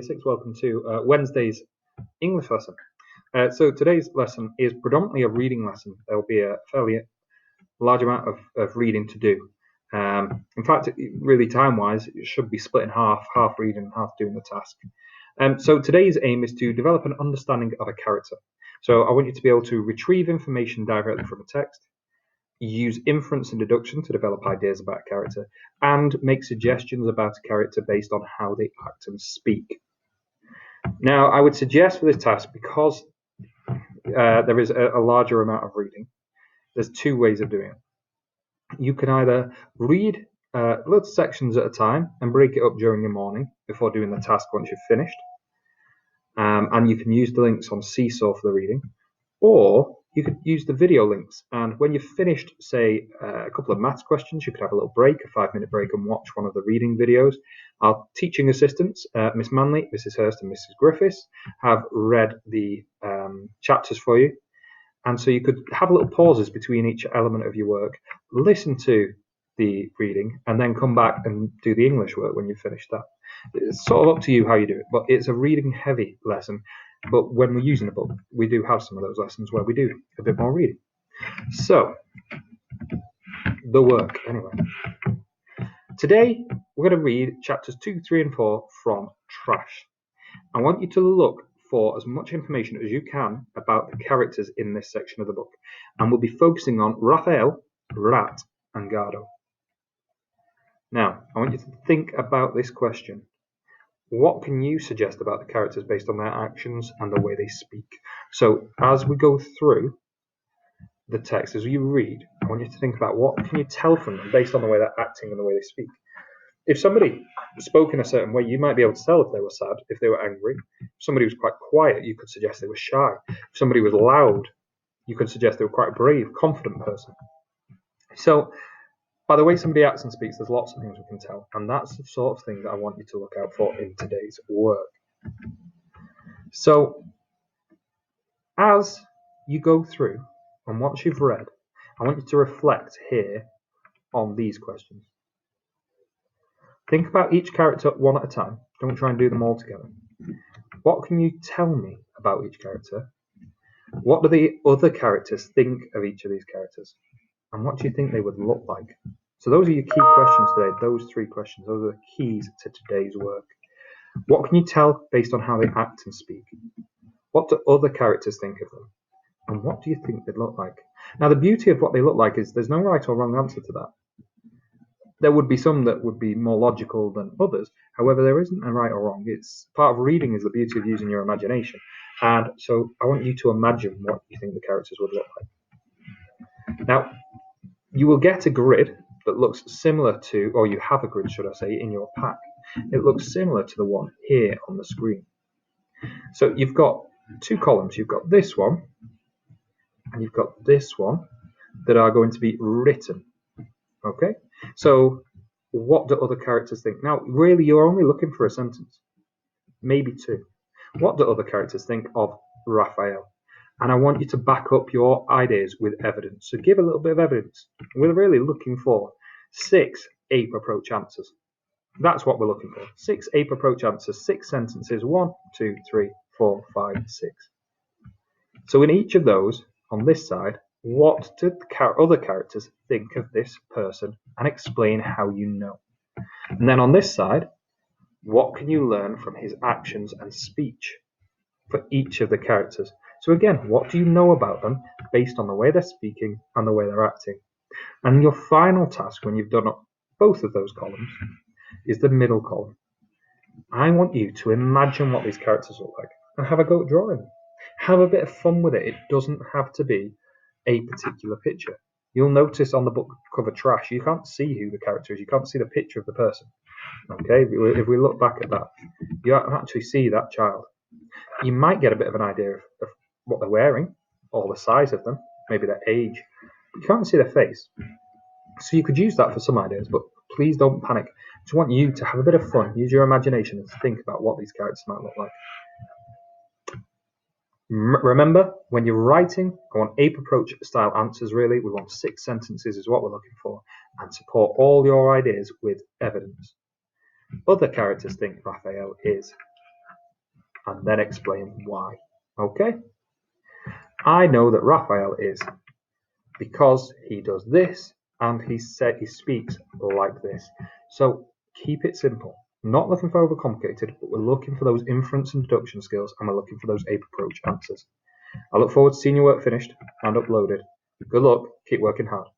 Year 6. Welcome to Wednesday's English lesson. So today's lesson is predominantly a reading lesson. There will be a fairly large amount of reading to do. In fact, really time-wise, it should be split in half reading, half doing the task. So today's aim is to develop an understanding of a character. So I want you to be able to retrieve information directly from a text, use inference and deduction to develop ideas about a character, and make suggestions about a character based on how they act and speak. Now, I would suggest for this task, because there is a larger amount of reading, there's two ways of doing it. You can either read little sections at a time and break it up during your morning before doing the task once you've finished. And you can use the links on Seesaw for the reading, or you could use the video links, and when you've finished, say, a couple of maths questions, you could have a little break, a 5-minute break, and watch one of the reading videos. Our teaching assistants, Miss Manley, Mrs. Hurst, and Mrs. Griffiths, have read the chapters for you, and so you could have little pauses between each element of your work, listen to the reading, and then come back and do the English work when you've finished that. It's sort of up to you how you do it, but it's a reading-heavy lesson. But when we're using a book, we do have some of those lessons where we do a bit more reading. So, the work, anyway. Today, we're going to read chapters 2, 3, and 4 from Trash. I want you to look for as much information as you can about the characters in this section of the book. And we'll be focusing on Raphael, Rat, and Gardo. Now, I want you to think about this question. What can you suggest about the characters based on their actions and the way they speak? So as we go through the text, as you read, I want you to think about what can you tell from them based on the way they're acting and the way they speak. If somebody spoke in a certain way, you might be able to tell if they were sad, if they were angry. If somebody was quite quiet, you could suggest they were shy. If somebody was loud, you could suggest they were quite a brave, confident person. So by the way somebody acts and speaks, there's lots of things we can tell, and that's the sort of thing that I want you to look out for in today's work. So, as you go through, and once you've read, I want you to reflect here on these questions. Think about each character one at a time. Don't try and do them all together. What can you tell me about each character? What do the other characters think of each of these characters? And what do you think they would look like? So those are your key questions today, those 3 questions. Those are the keys to today's work. What can you tell based on how they act and speak? What do other characters think of them? And what do you think they'd look like? Now, the beauty of what they look like is there's no right or wrong answer to that. There would be some that would be more logical than others. However, there isn't a right or wrong. It's part of reading is the beauty of using your imagination. And so I want you to imagine what you think the characters would look like. Now, you will get a grid that looks similar to, or you have a grid, should I say, in your pack. It looks similar to the one here on the screen. So you've got 2 columns. You've got this one, and you've got this one that are going to be written. Okay? So what do other characters think? Now, really, you're only looking for a sentence, maybe 2. What do other characters think of Raphael? And I want you to back up your ideas with evidence. So give a little bit of evidence. We're really looking for 6 ape approach answers. That's what we're looking for. 6 ape approach answers, 6 sentences, 1, 2, 3, 4, 5, 6. So in each of those, on this side, what do the other characters think of this person, and explain how you know. And then on this side, what can you learn from his actions and speech for each of the characters? So again, what do you know about them based on the way they're speaking and the way they're acting? And your final task, when you've done up both of those columns, is the middle column. I want you to imagine what these characters look like and have a go at drawing them. Have a bit of fun with it. It doesn't have to be a particular picture. You'll notice on the book cover Trash, you can't see who the character is. You can't see the picture of the person. Okay, if we look back at that, you actually see that child. You might get a bit of an idea of what they're wearing, or the size of them, maybe their age, but you can't see their face. So you could use that for some ideas, but please don't panic. I just want you to have a bit of fun, use your imagination, and think about what these characters might look like. Remember, when you're writing, I want ape approach style answers really. We want 6 sentences is what we're looking for, and support all your ideas with evidence. Other characters think Raphael is and then explain why. Okay? I know that Raphael is because he does this and he speaks like this. So keep it simple. Not looking for overcomplicated, but we're looking for those inference and deduction skills, and we're looking for those ape approach answers. I look forward to seeing your work finished and uploaded. Good luck, keep working hard.